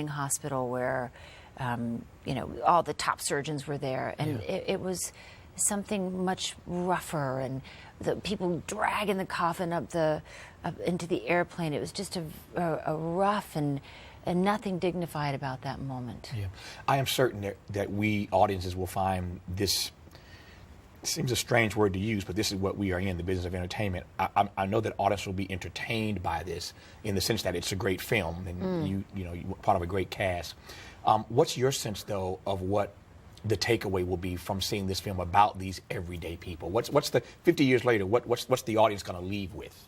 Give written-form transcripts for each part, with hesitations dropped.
hospital where, you know, all the top surgeons were there, and it was something much rougher, and the people dragging the coffin up into the airplane. It was just a rough and nothing dignified about that moment. Yeah, I am certain that we audiences will find this. Seems a strange word to use, but this is what we are in, the business of entertainment. I know that audience will be entertained by this in the sense that it's a great film and you're part of a great cast. What's your sense, though, of what the takeaway will be from seeing this film about these everyday people? What's the 50 years later? What's the audience going to leave with?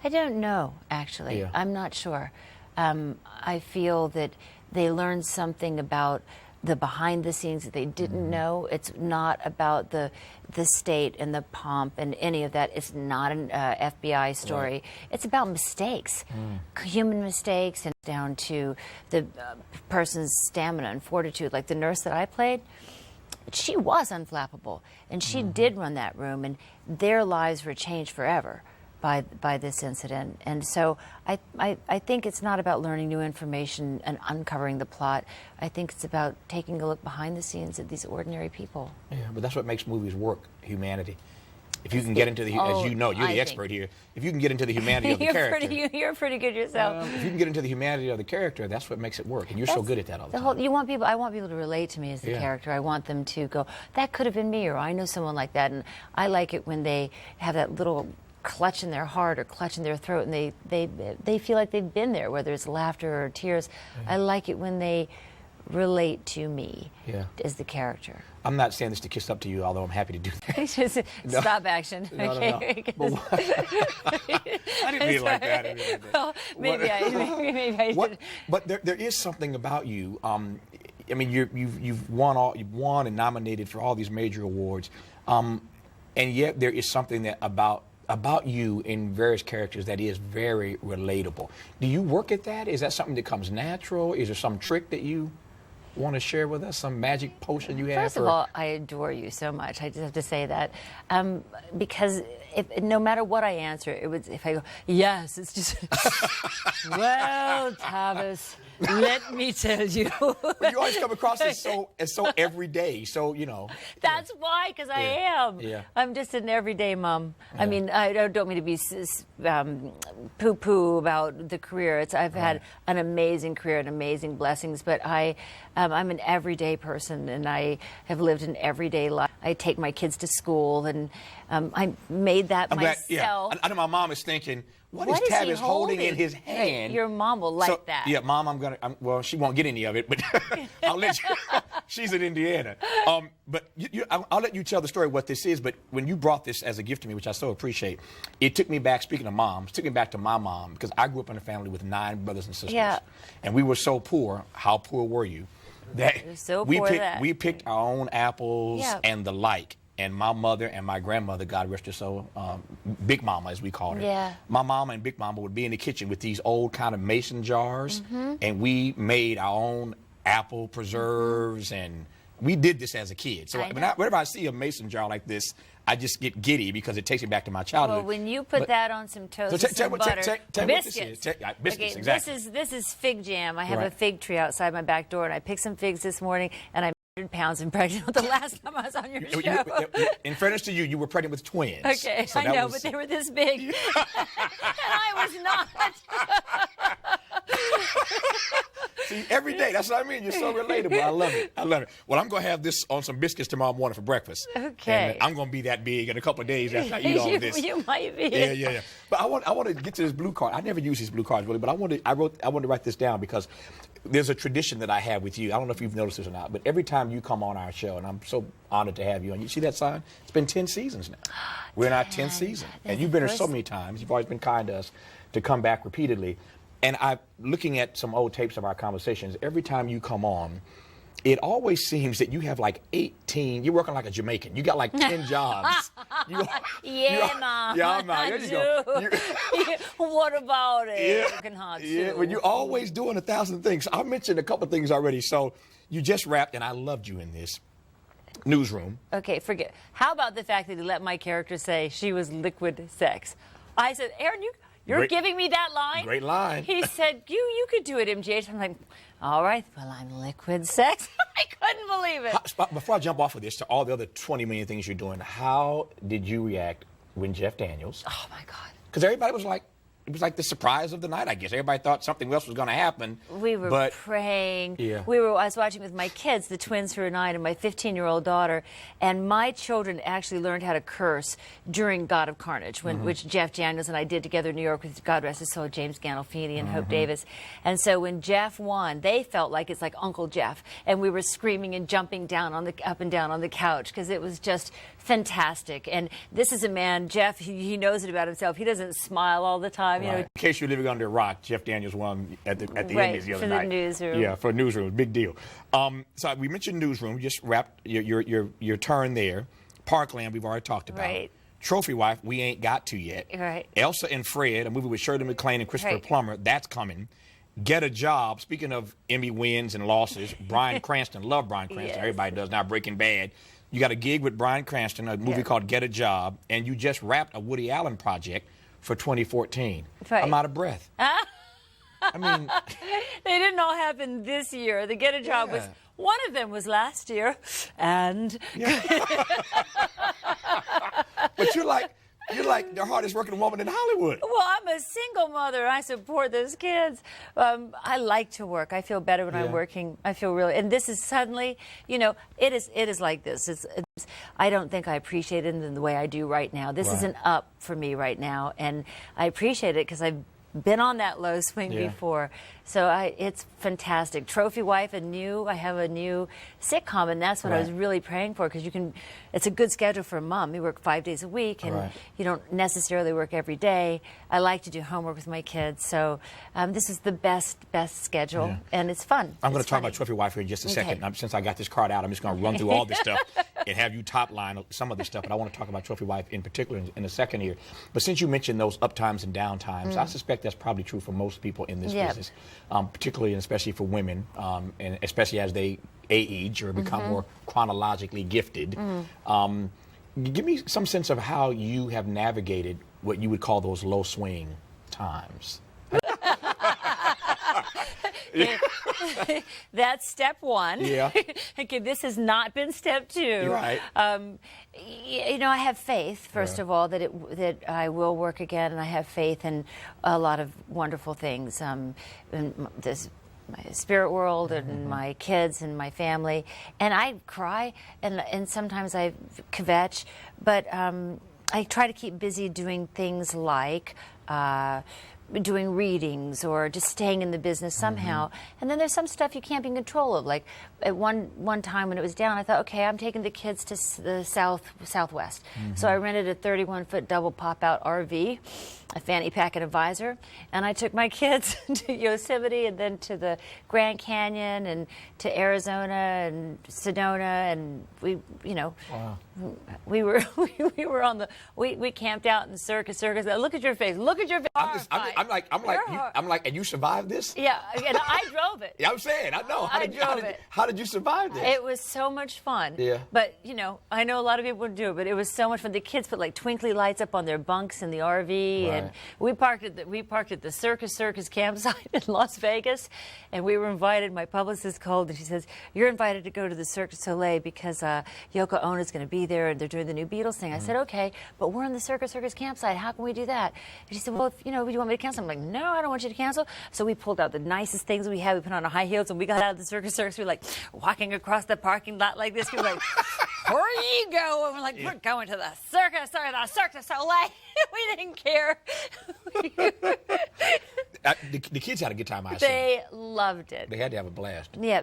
I don't know, actually. Yeah. I'm not sure. I feel that they learned something about the behind the scenes that they didn't know. It's not about the state and the pomp and any of that. It's not an FBI story. Right. It's about mistakes, human mistakes, and down to the person's stamina and fortitude. Like the nurse that I played, she was unflappable, and she did run that room, and their lives were changed forever by this incident. And so I think it's not about learning new information and uncovering the plot. I think it's about taking a look behind the scenes of these ordinary people. Yeah, but that's what makes movies work, humanity. If you can get into the, as you know, you're the expert here, if you can get into the humanity of the character. You're pretty good yourself. If you can get into the humanity of the character, that's what makes it work. And you're so good at that all the time. I want people to relate to me as the character. I want them to go, that could have been me, or I know someone like that. And I like it when they have that little clutch in their heart or clutch in their throat, and they feel like they've been there, whether it's laughter or tears. I like it when they relate to me as the character. I'm not saying this to kiss up to you, although I'm happy to do that. Stop action. No, okay. No. I didn't mean it like that. Well, maybe I did. But there is something about you. I mean, you've won and nominated for all these major awards, and yet there is something that about you in various characters that is very relatable. Do you work at that? Is that something that comes natural? Is there some trick that you want to share with us, some magic potion you have? First of all, I adore you so much. I just have to say that. Because no matter what I answer, if I go, yes, it's just, well, Tavis, let me tell you. But you always come across as so everyday, so, you know. That's why, because I am. Yeah. I'm just an everyday mom. Yeah. I mean, I don't mean to be poo-poo about the career. I've had an amazing career and amazing blessings, but I'm an everyday person, and I have lived an everyday life. I take my kids to school, and I made that myself. I know my mom is thinking, what is Tavis holding in his hand? Your mom will like that. Yeah, Mom, well, she won't get any of it, but I'll let you. She's in Indiana. But I'll let you tell the story of what this is. But when you brought this as a gift to me, which I so appreciate, it took me back, speaking of moms, took me back to my mom, because I grew up in a family with 9 brothers and sisters. Yeah. And we were so poor. How poor were you? That we picked our own apples and the like. And my mother and my grandmother, God rest her soul, Big Mama as we called her. Yeah. My mama and Big Mama would be in the kitchen with these old kind of mason jars, and we made our own apple preserves, and we did this as a kid. So whenever I see a mason jar like this, I just get giddy because it takes me back to my childhood. Well, when you put that on some toast and some butter, biscuits. Biscuits, exactly. This is fig jam. I have a fig tree outside my back door, and I picked some figs this morning, and I'm 100 pounds and pregnant the last time I was on your show. In fairness to you, you were pregnant with twins. Okay, so I know, but they were this big. And I was not. See, every day, that's what I mean. You're so relatable. I love it. I love it. Well, I'm going to have this on some biscuits tomorrow morning for breakfast. Okay. And I'm going to be that big in a couple of days after I eat all of this. You might be. Yeah. But I want to get to this blue card. I never use these blue cards, really, but I want to write this down because there's a tradition that I have with you. I don't know if you've noticed this or not, but every time you come on our show, and I'm so honored to have you, and you see that sign? It's been 10 seasons now. We're in our 10th season. And you've been here so many times. You've always been kind to us to come back repeatedly. And I'm looking at some old tapes of our conversations. Every time you come on, it always seems that you have like 18, you're working like a Jamaican. You got like 10 jobs. Mom. Yeah, Mom. There you go. What about it? Yeah. Working hard, yeah, too. but you're always doing 1,000 things. I mentioned a couple things already. So you just wrapped, and I loved you in this newsroom. Okay, forget. How about the fact that he let my character say she was liquid sex? I said, Aaron, You're giving me that line? Great line. He said, you could do it, MGH. I'm like, all right, well, I'm liquid sex. I couldn't believe it. Before I jump off of this to all the other 20 million things you're doing, how did you react when Jeff Daniels? Oh, my God. Because everybody was like, it was like the surprise of the night, I guess. Everybody thought something else was going to happen. We were praying. Yeah. I was watching with my kids, the twins who are 9 and my 15-year-old daughter, and my children actually learned how to curse during God of Carnage, which Jeff Daniels and I did together in New York with, God rest his soul, James Gandolfini and Hope Davis. And so when Jeff won, they felt like it's like Uncle Jeff, and we were screaming and jumping up and down on the couch because it was just fantastic. And this is a man, Jeff, he knows it about himself. He doesn't smile all the time. Right. You know, in case you're living under a rock, Jeff Daniels won at the Emmys the other night. For the newsroom. Yeah, for newsroom, big deal. So we mentioned newsroom. Just wrapped your turn there. Parkland, we've already talked about. Right. Trophy Wife, we ain't got to yet. Right. Elsa and Fred, a movie with Shirley MacLaine and Christopher Plummer, that's coming. Get a Job. Speaking of Emmy wins and losses, Bryan Cranston. Love Bryan Cranston. Yes. Everybody does now. Breaking Bad. You got a gig with Bryan Cranston, a movie called Get a Job, and you just wrapped a Woody Allen project for 2014. Right. I'm out of breath. I mean, they didn't all happen this year. The Get a Job was one of them was last year, and but you're like the hardest working woman in Hollywood. Well, I'm a single mother. I support those kids. I like to work. I feel better when I'm working. I feel really, and this is suddenly, you know, it is like this. I don't think I appreciate it in the way I do right now. This is an up for me right now, and I appreciate it because I've been on that low swing before. So it's fantastic. Trophy Wife, I have a new sitcom, and that's what I was really praying for, because it's a good schedule for a mom. You work 5 days a week, and you don't necessarily work every day. I like to do homework with my kids, so this is the best schedule, and it's fun. I'm going to talk about Trophy Wife here in just a second. Since I got this card out, I'm just going to run through all this stuff and have you top line some of this stuff, but I want to talk about Trophy Wife in particular in a second here. But since you mentioned those up times and down times, I suspect that's probably true for most people in this business. Particularly and especially for women, and especially as they age or become more chronologically gifted. Give me some sense of how you have navigated what you would call those low swing times. That's step one. Yeah. Okay, this has not been step two. Right. You know, I have faith, first of all, that I will work again, and I have faith in a lot of wonderful things. In my spirit world and my kids and my family. And I cry, and sometimes I kvetch, but I try to keep busy doing things like doing readings or just staying in the business somehow. And then there's some stuff you can't be in control of. Like at one time when it was down, I thought, okay, I'm taking the kids to the southwest. So I rented a 31-foot double pop-out RV, a fanny pack and a visor, and I took my kids to Yosemite and then to the Grand Canyon and to Arizona and Sedona, and we were on the we camped out in the circus. Look at your face. Look at your face. I'm like, and you survived this? Yeah, and I drove it. Yeah, I'm saying, I know. How did you survive this? It was so much fun. Yeah. But, you know, I know a lot of people would do it, but it was so much fun. The kids put like twinkly lights up on their bunks in the RV, and we parked at the Circus campsite in Las Vegas, and we were invited. My publicist called, and she says, "You're invited to go to the Cirque du Soleil because Yoko Ono's going to be there, and they're doing the new Beatles thing." I said, "Okay, but we're in the Circus campsite. How can we do that?" And she said, "Well, do you want me to cancel?" I'm like, "No, I don't want you to cancel." So we pulled out the nicest things we had. We put on our high heels, and we got out of the Circus. We were like walking across the parking lot like this. We were like, "Where you go?" And we're like, "We're going to the Cirque du Soleil." We didn't care. The kids had a good time, I assume. They loved it. They had to have a blast. Yeah,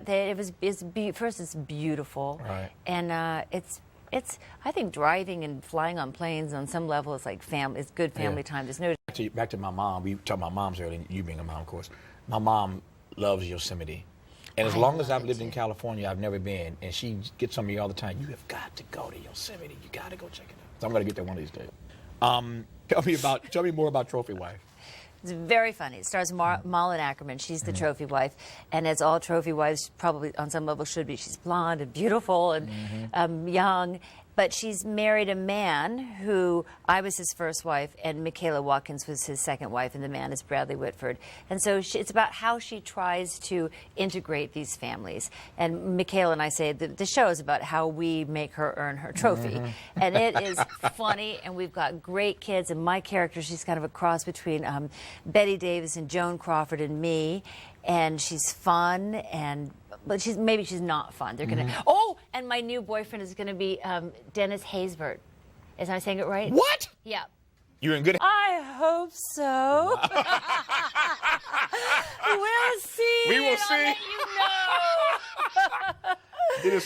first it's beautiful, and it's I think driving and flying on planes on some level is like family. It's good family time. There's no back to my mom. We talked about moms earlier. You being a mom, of course. My mom loves Yosemite. And as long as I've lived in California, I've never been. And she gets on me all the time. You have got to go to Yosemite. You got to go check it out. So I'm going to get there one of these days. Tell me more about Trophy Wife. It's very funny. It stars Malin Ackerman. She's the trophy wife, and as all trophy wives probably on some level should be. She's blonde and beautiful and young, but she's married a man who I was his first wife, and Michaela Watkins was his second wife, and the man is Bradley Whitford. And so it's about how she tries to integrate these families. And Michaela and I say the show is about how we make her earn her trophy. And it is funny, and we've got great kids. And my character, she's kind of a cross between Betty Davis and Joan Crawford and me. And she's fun, but maybe she's not fun. They're gonna. Oh, and my new boyfriend is gonna be Dennis Haysbert. Is I saying it right? What? Yeah. You're in good. I hope so. We'll see. We will see. I'll let you know.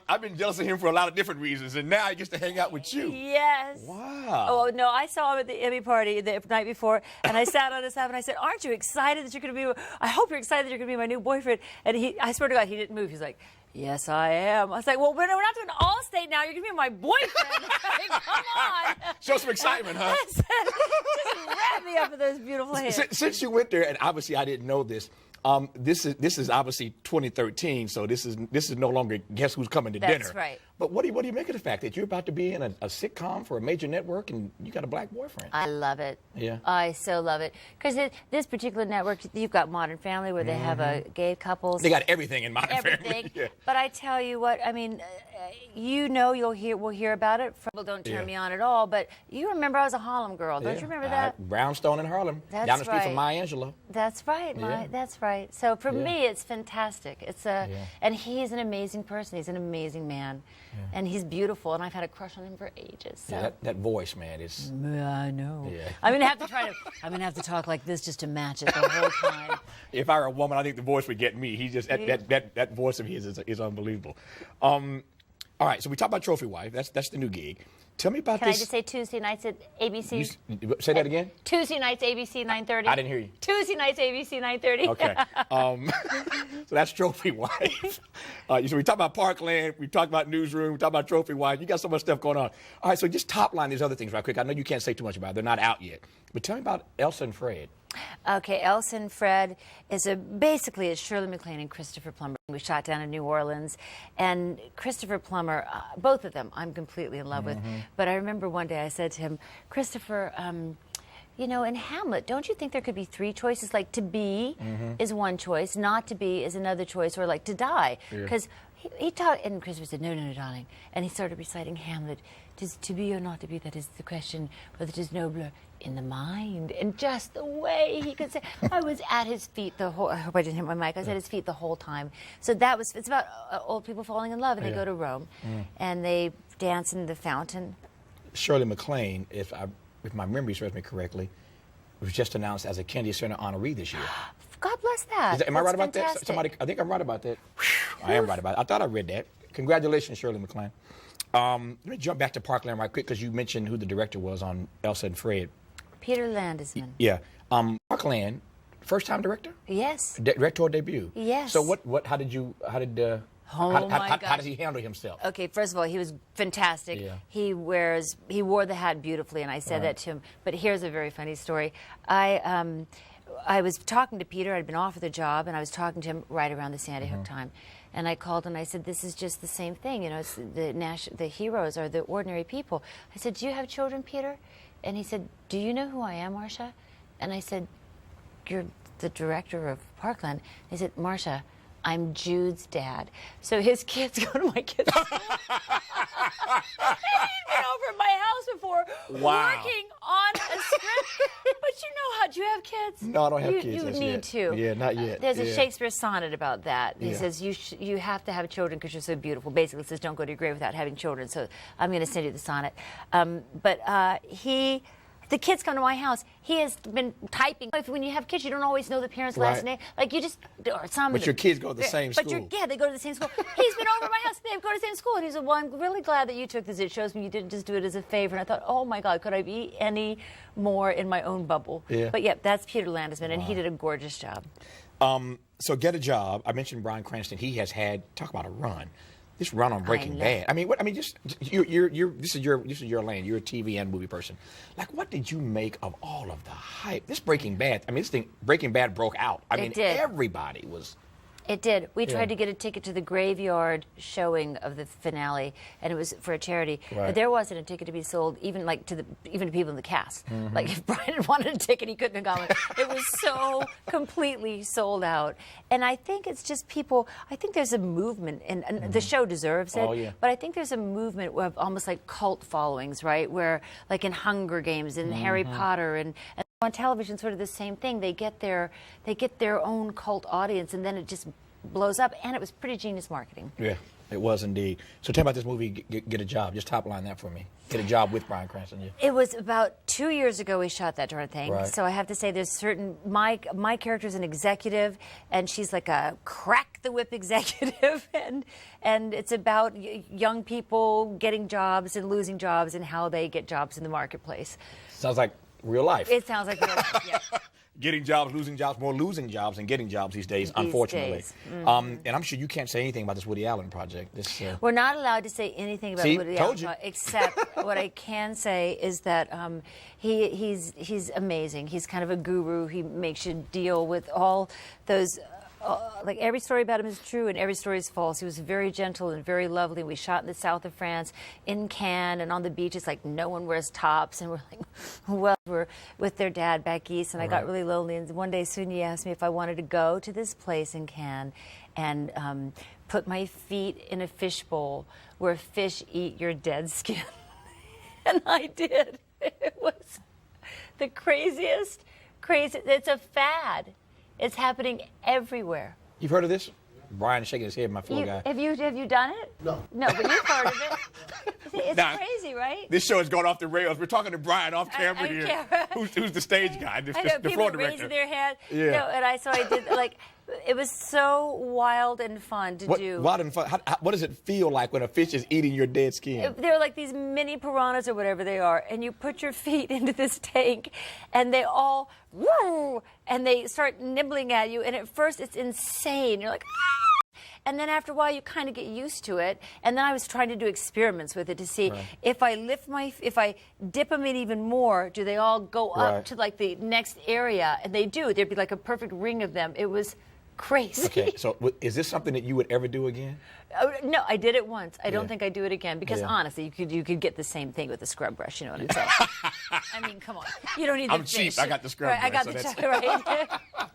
I've been jealous of him for a lot of different reasons, and now he gets to hang out with you. Yes. Wow. Oh, no, I saw him at the Emmy party the night before, and I sat on his lap, and I said, aren't you excited that you're going to be, I hope you're excited that you're going to be my new boyfriend. And I swear to God, he didn't move. He's like, yes, I am. I was like, well, we're not doing Allstate now. You're going to be my boyfriend. Like, come on. Show some excitement, huh? Just wrap me up in those beautiful hands. Since you went there, and obviously I didn't know this, this is obviously 2013, so this is no longer Guess Who's Coming to Dinner. That's right. But what do you make of the fact that you're about to be in a sitcom for a major network and you got a black boyfriend? I love it. Yeah. I so love it. Because this particular network, you've got Modern Family where they have a gay couples. They got everything in Modern Everything. Family. Yeah. But I tell you what, I mean, we'll hear about it. People don't turn me on at all, but you remember I was a Harlem girl. Don't you remember that? Brownstone in Harlem. That's down the street right. from Maya Angelou. That's right, that's right. So for me, it's fantastic. And he's an amazing person. He's an amazing man. Yeah. And he's beautiful, and I've had a crush on him for ages. So. Yeah, that voice, man, is. Yeah, I know. Yeah. I'm gonna have to talk like this just to match it the whole time. If I were a woman, I think the voice would get me. He just that voice of his is unbelievable. All right, so we talked about Trophy Wife. That's the new gig. Tell me about Can this. I just say Tuesday nights at ABC? Say that again? Tuesday nights, ABC 9:30. I didn't hear you. Tuesday nights, ABC 9:30. Okay. So that's Trophy Wife. So we talked about Parkland. We talked about Newsroom. We talked about Trophy Wife. You got so much stuff going on. All right, so just top line these other things right quick. I know you can't say too much about it. They're not out yet. But tell me about Elsa and Fred. Okay, Elsa and Fred is basically it's Shirley MacLaine and Christopher Plummer. We shot down in New Orleans, and Christopher Plummer, both of them, I'm completely in love with. But I remember one day I said to him, Christopher, you know, in Hamlet, don't you think there could be three choices? Like to be is one choice, not to be is another choice, or like to die. Because he taught, and Christopher said, no, darling. And he started reciting Hamlet. Tis to be or not to be, that is the question, whether it is nobler in the mind. And just the way he could say, I was at his feet I hope I didn't hit my mic, I was at his feet the whole time. So it's about old people falling in love, and they go to Rome, and they dance in the fountain. Shirley MacLaine, if my memory serves me correctly, was just announced as a Kennedy Center honoree this year. God bless that. Am I right about fantastic. that? I think I'm right about that. I am right about it. I thought I read that. Congratulations, Shirley MacLaine. Let me jump back to Parkland right quick because you mentioned who the director was on Elsa and Fred. Peter Landesman. Yeah. Parkland, first time director? Yes. Director debut. Yes. So how did he handle himself? Okay, first of all, he was fantastic. Yeah. He wore the hat beautifully, and I said that to him. But here's a very funny story. I was talking to Peter. I'd been offered the job, and I was talking to him right around the Sandy Hook time. And I called and I said, this is just the same thing. You know, it's the heroes are the ordinary people. I said, do you have children, Peter? And he said, do you know who I am, Marcia? And I said, you're the director of Parkland. And he said, Marcia, I'm Jude's dad. So his kids go to my kids' school. He's been over at my house before working on a script. But you know how, do you have kids? No, I don't have kids. You That's need yet. to. Yeah, not yet. There's a Shakespeare sonnet about that. He Yeah. says you have to have children because you're so beautiful. Basically, it says don't go to your grave without having children. So I'm going to send you the sonnet. The kids come to my house. He has been typing. When you have kids, you don't always know the parents' last name. Like you just, or some. But your kids go to the same school. They go to the same school. He's been over at my house. They go to the same school. And he said, well, I'm really glad that you took this. It shows me you didn't just do it as a favor. And I thought, oh my God, could I be any more in my own bubble? Yeah. But yeah, that's Peter Landesman, and he did a gorgeous job. So get a job. I mentioned Bryan Cranston. He has had, talk about a run. This run on Breaking Bad. Just this is your lane. You're a TV and movie person. Like, what did you make of all of the hype? This Breaking Bad. Breaking Bad broke out. It did. Everybody was It did. We Yeah. tried to get a ticket to the graveyard showing of the finale, and it was for a charity. Right. But there wasn't a ticket to be sold, even to people in the cast. Mm-hmm. Like if Brian had wanted a ticket, he couldn't have gotten it. It was so completely sold out. And I think it's just people. I think there's a movement, and the show deserves it. Oh, yeah. But I think there's a movement of almost like cult followings, right? Where like in Hunger Games and Harry Potter and on television, sort of the same thing. They get their own cult audience, and then it just blows up. And it was pretty genius marketing. Yeah, it was indeed. So tell me about this movie, Get a Job. Just top line that for me. Get a Job with Bryan Cranston. Yeah. It was about 2 years ago we shot that darn thing. Right. So I have to say there's certain, my character's an executive, and she's like a crack the whip executive, and it's about young people getting jobs and losing jobs and how they get jobs in the marketplace. Sounds like real life. It sounds like real life, yeah. Getting jobs, losing jobs, more losing jobs than getting jobs these days, unfortunately. days. Mm-hmm. And I'm sure you can't say anything about this Woody Allen project. This, We're not allowed to say anything about See, Woody told Allen, you. except what I can say is that he's amazing. He's kind of a guru. He makes you deal with all those. Like every story about him is true and every story is false. He was very gentle and very lovely. We shot in the south of France, in Cannes, and on the beach. It's like no one wears tops, and we're like, well, we're with their dad back east, and I got really lonely. And one day, Sonia asked me if I wanted to go to this place in Cannes and put my feet in a fishbowl where fish eat your dead skin, and I did. It was the craziest. It's a fad. It's happening everywhere. You've heard of this? Brian shaking his head, my poor guy. Have you done it? No. No, but you've heard of it. It's Now, crazy, right? This show is going off the rails. We're talking to Brian off camera here. camera. Who's the stage guy, the I know, floor people director. raising their hand. Yeah. You know, and I did like it was so wild and fun to do. Wild and fun. What does it feel like when a fish is eating your dead skin? They're like these mini piranhas or whatever they are, and you put your feet into this tank, and they all, woo, and they start nibbling at you, and at first it's insane. You're like, ah! And then after a while you kind of get used to it, and then I was trying to do experiments with it to see if I dip them in even more, do they all go up to like the next area? And they do. There'd be like a perfect ring of them. It was crazy. Okay, so is this something that you would ever do again? No, I did it once. I don't think I'd do it again because honestly, you could get the same thing with the scrub brush. You know what I'm saying? I mean, come on. You don't need. I'm the cheap. fish. I got the scrub Right, I brush, got so the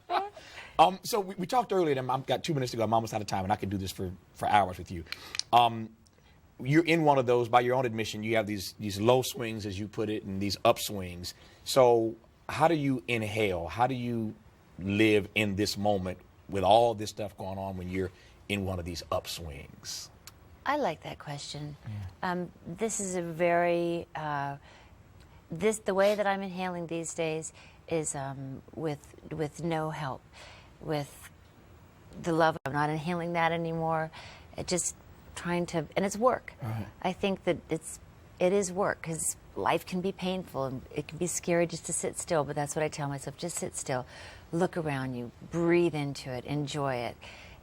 right. So we talked earlier, and I've got 2 minutes to go. I'm almost out of time, and I could do this for hours with you. You're in one of those, by your own admission, you have these low swings, as you put it, and these upswings. So how do you inhale? How do you live in this moment with all this stuff going on when you're in one of these upswings? I like that question. This is a very the way that I'm inhaling these days is with no help, with the love. I'm not inhaling that anymore. Just trying to, and it's work. Right. I think that it is work because life can be painful and it can be scary just to sit still. But that's what I tell myself: just sit still, look around you, breathe into it, enjoy it,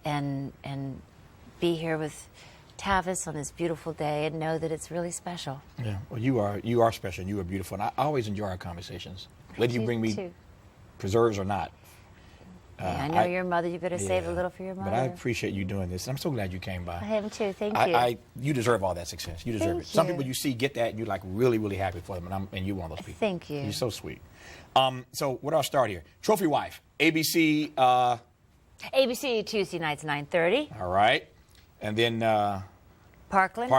and be here with Tavis on this beautiful day and know that it's really special. Yeah, well, you are special, and you are beautiful, and I always enjoy our conversations, whether you bring me too. preserves or not. Yeah, I know your mother. You better save a little for your mother. But I appreciate you doing this. I'm so glad you came by. I am too. Thank you. You deserve all that success. You deserve Thank it. Some you. people you see get that, and you're like really, really happy for them, and you're one of those people. Thank you. You're so sweet. So where do I start here? Trophy Wife, ABC. ABC Tuesday nights 9:30. All right, and then Parkland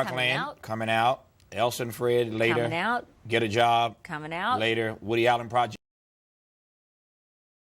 coming out. Elsa and Fred later. Coming out. Get a Job Coming out. later. Woody Allen Project.